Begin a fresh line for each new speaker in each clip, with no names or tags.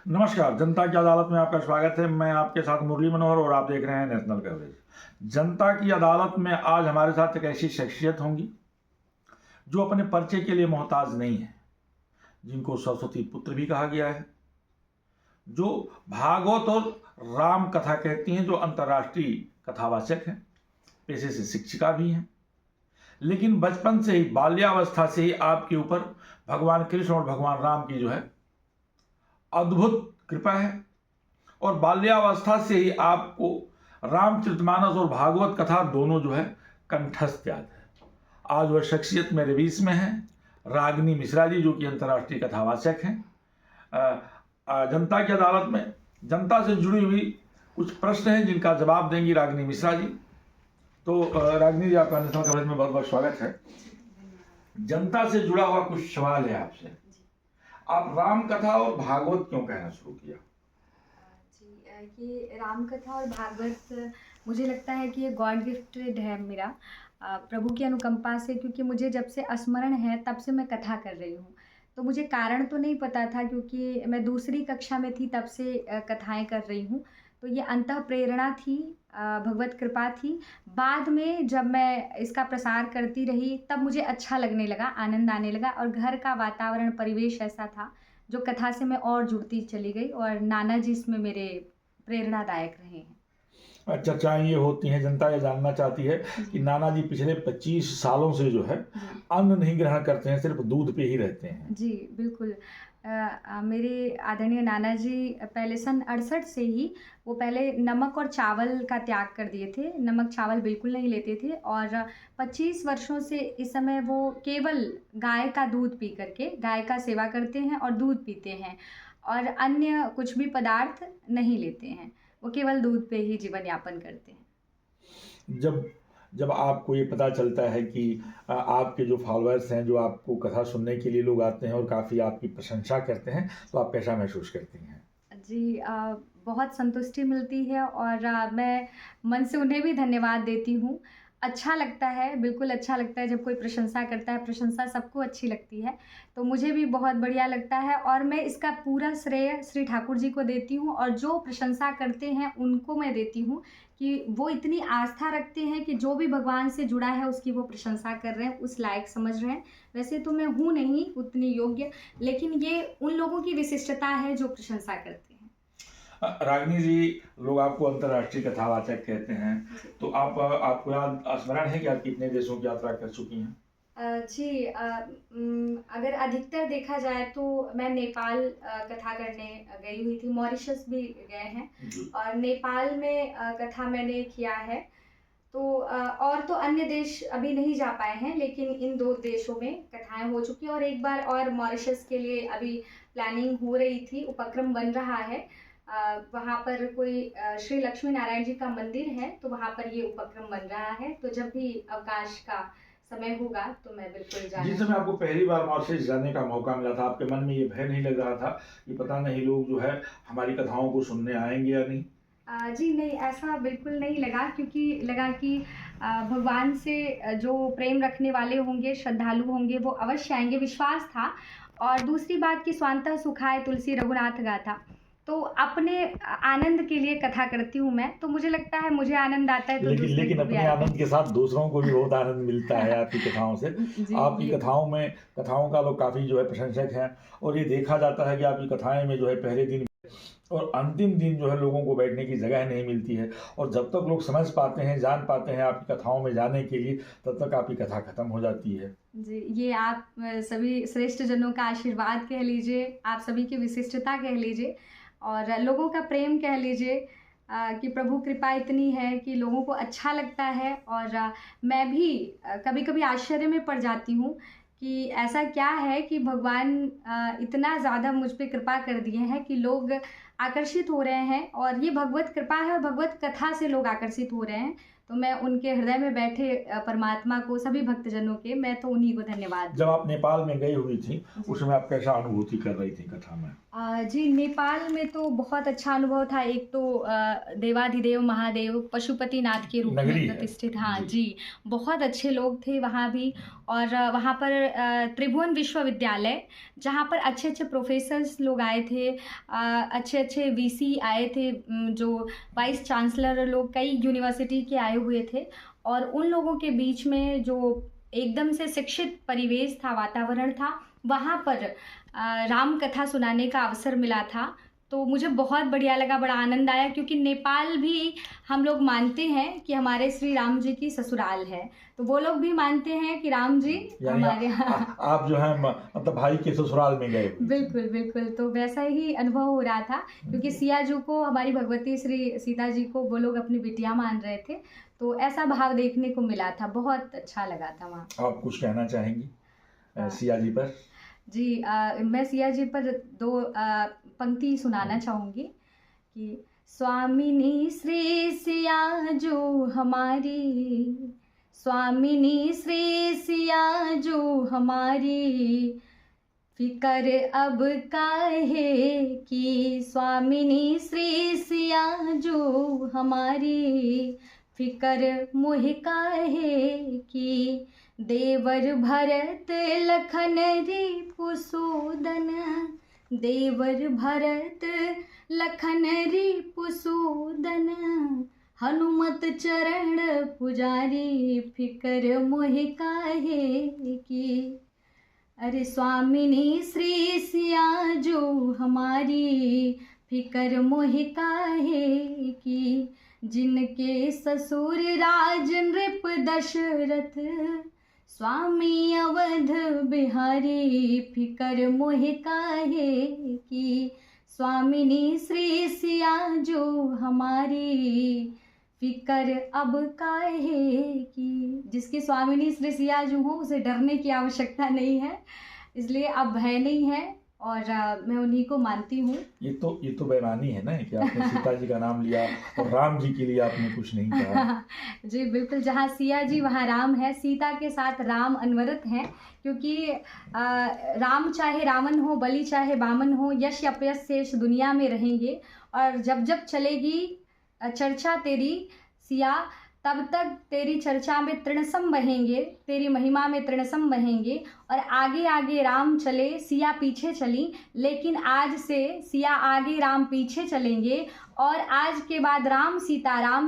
नमस्कार। जनता की अदालत में आपका स्वागत है। मैं आपके साथ मुरली मनोहर और आप देख रहे हैं नेशनल कवरेज। जनता की अदालत में आज हमारे साथ एक ऐसी शख्सियत होंगी जो अपने पर्चे के लिए मोहताज नहीं है, जिनको सरस्वती पुत्र भी कहा गया है, जो भागवत और राम कथा कहती हैं, जो अंतर्राष्ट्रीय कथावाचक हैं, पेशे से शिक्षिका भी हैं, लेकिन बचपन से ही, बाल्यावस्था से ही आपके ऊपर भगवान कृष्ण और भगवान राम की जो है अद्भुत कृपा है, और बाल्यावस्था से ही आपको रामचरितमानस और भागवत कथा दोनों जो है कंठस्थ याद है। आज वह शख्सियत मेरे बीच में है, रागिनी मिश्रा जी, जो कि अंतर्राष्ट्रीय कथावाचक हैं। जनता की अदालत में जनता से जुड़ी हुई कुछ प्रश्न हैं जिनका जवाब देंगी रागिनी मिश्रा जी। तो रागिनी जी, आपका नेशनल कवरेज में बहुत बहुत स्वागत है। जनता से जुड़ा हुआ कुछ सवाल है आपसे। आप राम कथा और भागवत क्यों कहना शुरू किया?
ये राम कथा और भागवत मुझे लगता है कि ये गॉड गिफ्टेड है मेरा, प्रभु की अनुकंपा से, क्योंकि मुझे जब से स्मरण है तब से मैं कथा कर रही हूँ। तो मुझे कारण तो नहीं पता था, क्योंकि मैं दूसरी कक्षा में थी तब से कथाएं कर रही हूँ। तो ये अंतः प्रेरणा थी, भगवत कृपा थी। बाद में जब मैं इसका प्रसार करती रही तब मुझे अच्छा लगने लगा, आनंद आने लगा, और घर का वातावरण, परिवेश ऐसा था जो कथा से मैं और जुड़ती चली गई, और नाना जी इसमें मेरे प्रेरणादायक रहे हैं।
चर्चाएं ये होती हैं, जनता ये जानना चाहती है कि नाना जी पिछले 25 सालों से जो है अन्न नहीं ग्रहण करते हैं, सिर्फ दूध पे ही रहते हैं।
जी, बिल्कुल। मेरे आदरणीय नाना जी पहले सन 68 से ही वो पहले नमक और चावल का त्याग कर दिए थे। नमक चावल बिल्कुल नहीं लेते थे, और 25 वर्षों से इस समय वो केवल गाय का दूध पी करके गाय का सेवा करते हैं और दूध पीते हैं, और अन्य कुछ भी पदार्थ नहीं लेते हैं। वो केवल दूध पे ही जीवन यापन करते हैं।
जब जब आपको ये पता चलता है कि आपके जो फॉलोअर्स हैं, जो आपको कथा सुनने के लिए लोग आते हैं और काफ़ी आपकी प्रशंसा करते हैं, तो आप कैसा महसूस करती हैं?
जी, बहुत संतुष्टि मिलती है, और मैं मन से उन्हें भी धन्यवाद देती हूँ। अच्छा लगता है, बिल्कुल अच्छा लगता है जब कोई प्रशंसा करता है, प्रशंसा सबको अच्छी लगती है। तो मुझे भी बहुत बढ़िया लगता है, और मैं इसका पूरा श्रेय श्री ठाकुर जी को देती हूँ, और जो प्रशंसा करते हैं उनको मैं देती हूँ कि वो इतनी आस्था रखते हैं कि जो भी भगवान से जुड़ा है उसकी वो प्रशंसा कर रहे हैं, उस लायक समझ रहे हैं। वैसे तो मैं हूँ नहीं उतनी योग्य, लेकिन ये उन लोगों की विशिष्टता है जो प्रशंसा करते हैं।
रागिनी जी, लोग आपको अंतर्राष्ट्रीय कथावाचक कहते हैं, तो आपको याद स्मरण है कि आप कितने देशों की यात्रा कर चुकी हैं?
जी, अगर अधिकतर देखा जाए तो मैं नेपाल कथा करने गई हुई थी, मॉरिशस भी गए हैं, और नेपाल में कथा मैंने किया है। तो और तो अन्य देश अभी नहीं जा पाए हैं, लेकिन इन 2 देशों में कथाएँ हो चुकी हैं, और एक बार और मॉरिशस के लिए अभी प्लानिंग हो रही थी, उपक्रम बन रहा है। वहाँ पर कोई श्री लक्ष्मी नारायण जी का मंदिर है, तो वहाँ पर ये उपक्रम बन रहा है। तो जब भी अवकाश का समय होगा तो मैं बिल्कुल जाना।
जिस समय आपको पहली बार मॉरिशस जाने का मौका मिला था, आपके मन में ये भय नहीं लग रहा था कि पता नहीं लोग जो है हमारी कथाओं को सुनने आएंगे या नहीं?
जी नहीं, ऐसा बिल्कुल नहीं लगा, क्योंकि लगा कि भगवान से जो प्रेम रखने वाले होंगे, श्रद्धालु होंगे, वो अवश्य आएँगे, विश्वास था। और दूसरी बात कि स्वान्तः सुखाय तुलसी रघुनाथ गाथा। तो अपने आनंद के लिए कथा करती हूँ मैं, तो मुझे लगता है मुझे आनंद आता है तो
लेकिन
दूसरे
लेकिन
को भी
अपने
आता है।
आनंद के साथ दूसरों को भी बहुत आनंद मिलता है आपकी कथाओं से।
जी,
आपकी
ये
कथाओं का लोग काफ़ी जो है प्रशंसक हैं, और ये देखा जाता है कि आपकी कथाएं में जो है पहले दिन और अंतिम दिन जो है लोगों को बैठने की जगह नहीं मिलती है, और जब तक लोग समझ पाते हैं, जान पाते हैं आपकी कथाओं में जाने के लिए, तब तक आपकी कथा खत्म हो जाती है।
जी, ये आप सभी श्रेष्ठ जनों का आशीर्वाद कह लीजिए, आप सभी की विशिष्टता कह लीजिए, और लोगों का प्रेम कह लीजिए, कि प्रभु कृपा इतनी है कि लोगों को अच्छा लगता है। और मैं भी कभी-कभी आश्चर्य में पड़ जाती हूँ कि ऐसा क्या है कि भगवान इतना ज़्यादा मुझ पे कृपा कर दिए हैं कि लोग आकर्षित हो रहे हैं, और ये भगवत कृपा है, और भगवत कथा से लोग आकर्षित हो रहे हैं। तो तो मैं उनके हृदय में बैठे परमात्मा को, सभी भक्तजनों के, मैं तो उन्हीं को धन्यवाद।
जब आप नेपाल में गई हुई थी
जी।
उसमें आप कैसा अनुभूति कर रही थी कथा में?
जी, नेपाल में तो बहुत अच्छा अनुभव था। एक तो देवाधिदेव महादेव पशुपतिनाथ के रूप
नगरी
में
है।
प्रतिष्ठित, हाँ
जी।
जी, बहुत अच्छे लोग थे वहाँ भी। और वहाँ पर त्रिभुवन विश्वविद्यालय, जहाँ पर अच्छे अच्छे प्रोफेसर्स लोग आए थे, अच्छे अच्छे वीसी आए थे, जो वाइस चांसलर लोग कई यूनिवर्सिटी के आए हुए थे। और उन लोगों के बीच में जो एकदम से शिक्षित परिवेश था, वातावरण था, वहाँ पर राम कथा सुनाने का अवसर मिला था। तो मुझे बहुत बढ़िया लगा, बड़ा आनंद आया, क्योंकि नेपाल भी हम लोग मानते हैं कि हमारे श्री राम जी की ससुराल है, तो वो लोग भी मानते हैं कि राम जी
यानी
हमारे
आप जो है मतलब भाई के ससुराल में गए हुए थे।
बिल्कुल बिल्कुल, तो वैसा ही अनुभव हो रहा था, क्योंकि सिया जी को, हमारी भगवती श्री सीता जी को वो लोग अपनी बिटिया मान रहे थे, तो ऐसा भाव देखने को मिला था, बहुत अच्छा लगा था वहाँ।
आप कुछ कहना चाहेंगी सिया जी पर?
जी, मैं सिया जी पर दो पंक्ति सुनाना चाहूँगी कि स्वामिनी श्री सिया जो हमारी, स्वामिनी श्री सिया जो हमारी, फिकर अब काहे की, स्वामिनी श्री सिया जो हमारी, फिकर मोह काहे की, देवर भरत लखन रिपुसूदन, देवर भरत लखन रिपुसूदन, हनुमत चरण पुजारी, फिकर मोह काहे की। अरे स्वामिनी श्री सिया जो हमारी, फिकर मोह काहे की, जिनके ससुर राज नृप दशरथ, स्वामी अवध बिहारी, फिकर मोह काहे की, स्वामिनी श्री सिया जो हमारी, फिकर अब काहे की। जिसकी स्वामिनी श्री सिया जो हो, उसे डरने की आवश्यकता नहीं है, इसलिए अब भय नहीं है, और मैं उन्हीं को मानती हूँ।
ये तो बेईमानी है ना कि आपने सीता जी का नाम लिया और राम जी के लिए आपने कुछ नहीं कहा।
जी बिल्कुल, जहाँ सिया जी वहाँ राम है, सीता के साथ राम अनवरत हैं, क्योंकि राम चाहे रावण हो, बलि चाहे बामन हो, यश अपयश शेष दुनिया में रहेंगे, और जब जब चलेगी चर्चा तेरी सिया, तब तक तेरी चर्चा में तृणसम बहेंगे, तेरी महिमा में तृणसम बहेंगे, और आगे आगे राम चले, सिया पीछे चली, लेकिन आज से सिया आगे, राम पीछे चलेंगे, और आज के बाद राम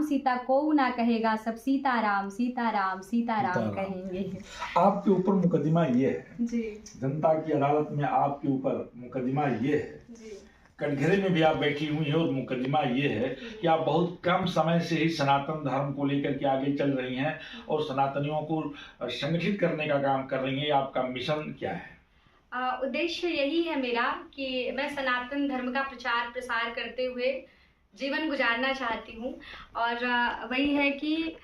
सीता को ना कहेगा, सब सीताराम सीताराम सीताराम कहेंगे।
आपके ऊपर मुकदमा ये है
जी,
जनता की अदालत में, आपके ऊपर मुकदमा ये है
जी,
कटघरे में भी आप बैठी हुई हैं, और मुकदमा ये है कि आप बहुत कम समय से ही सनातन धर्म को लेकर के आगे चल रही हैं और सनातनियों को संगठित करने का काम कर रही हैं। आपका मिशन क्या है?
उद्देश्य यही है मेरा कि मैं सनातन धर्म का प्रचार प्रसार करते हुए जीवन गुजारना चाहती हूँ, और वही है कि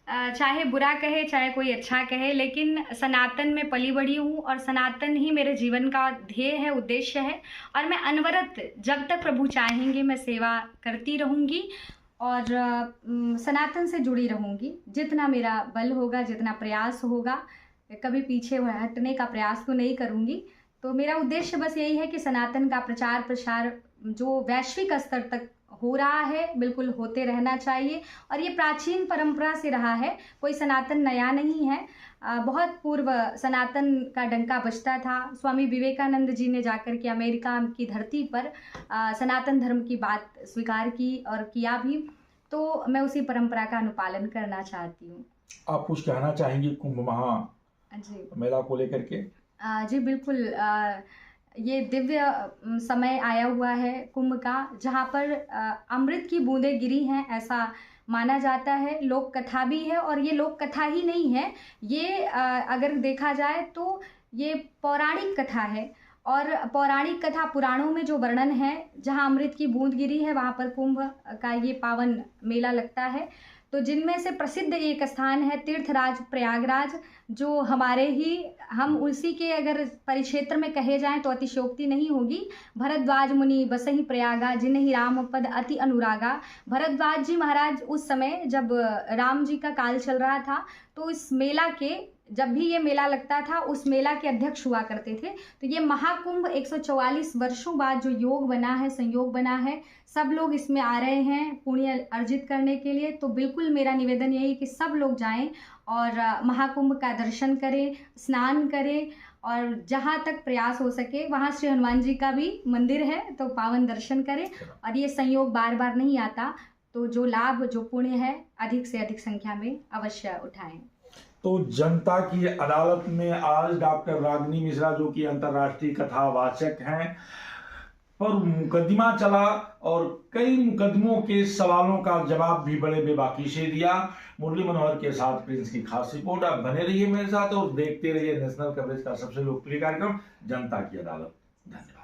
चाहे बुरा कहे चाहे कोई अच्छा कहे, लेकिन सनातन में पली बड़ी हूँ, और सनातन ही मेरे जीवन का ध्येय है, उद्देश्य है, और मैं अनवरत जब तक प्रभु चाहेंगे मैं सेवा करती रहूँगी, और सनातन से जुड़ी रहूँगी। जितना मेरा बल होगा, जितना प्रयास होगा, कभी पीछे हटने का प्रयास तो नहीं करूँगी। तो मेरा उद्देश्य बस यही है कि सनातन का प्रचार प्रसार जो वैश्विक स्तर तक हो रहा है, बिल्कुल होते रहना चाहिए, और ये प्राचीन परंपरा से रहा है, कोई सनातन नया नहीं है। बहुत पूर्व सनातन का डंका बजता था। स्वामी विवेकानंद जी ने जाकर के अमेरिका की धरती पर सनातन धर्म की बात स्वीकार की और किया भी, तो मैं उसी परंपरा का अनुपालन करना चाहती हूँ।
आप कुछ कहना चाहेंगी कुंभ महा
जी
मेला को लेकर के?
जी बिल्कुल, ये दिव्य समय आया हुआ है कुंभ का, जहाँ पर अमृत की बूंदें गिरी हैं, ऐसा माना जाता है। लोक कथा भी है, और ये लोक कथा ही नहीं है, ये अगर देखा जाए तो ये पौराणिक कथा है, और पौराणिक कथा पुराणों में जो वर्णन है, जहाँ अमृत की बूंद गिरी है वहाँ पर कुंभ का ये पावन मेला लगता है। तो तो जिनमें से प्रसिद्ध एक स्थान है तीर्थराज प्रयागराज, जो हमारे ही, हम उसी के अगर परिक्षेत्र में कहे जाएं तो अतिशयोक्ति नहीं होगी। भरद्वाज मुनि बसहि प्रयागा, जिन्हि राम पद अति अनुरागा। भरद्वाज जी महाराज उस समय जब राम जी का काल चल रहा था, तो इस मेला के, जब भी ये मेला लगता था उस मेला के अध्यक्ष हुआ करते थे। तो ये महाकुंभ 144 वर्षों बाद जो योग बना है, संयोग बना है, सब लोग इसमें आ रहे हैं पुण्य अर्जित करने के लिए। तो बिल्कुल मेरा निवेदन यही कि सब लोग जाएं और महाकुंभ का दर्शन करें, स्नान करें, और जहाँ तक प्रयास हो सके वहाँ श्री हनुमान जी का भी मंदिर है, तो पावन दर्शन करें। और ये संयोग बार बार नहीं आता, तो जो लाभ, जो पुण्य है, अधिक से अधिक संख्या में अवश्य उठाएं।
तो जनता की अदालत में आज डॉक्टर रागिनी मिश्रा, जो कि अंतर्राष्ट्रीय कथावाचक हैं, पर मुकदमा चला और कई मुकदमों के सवालों का जवाब भी बड़े बेबाकी से दिया। मुरली मनोहर के साथ प्रिंस की खास रिपोर्ट। आप बने रहिए मेरे साथ और देखते रहिए नेशनल कवरेज का सबसे लोकप्रिय कार्यक्रम जनता की अदालत। धन्यवाद।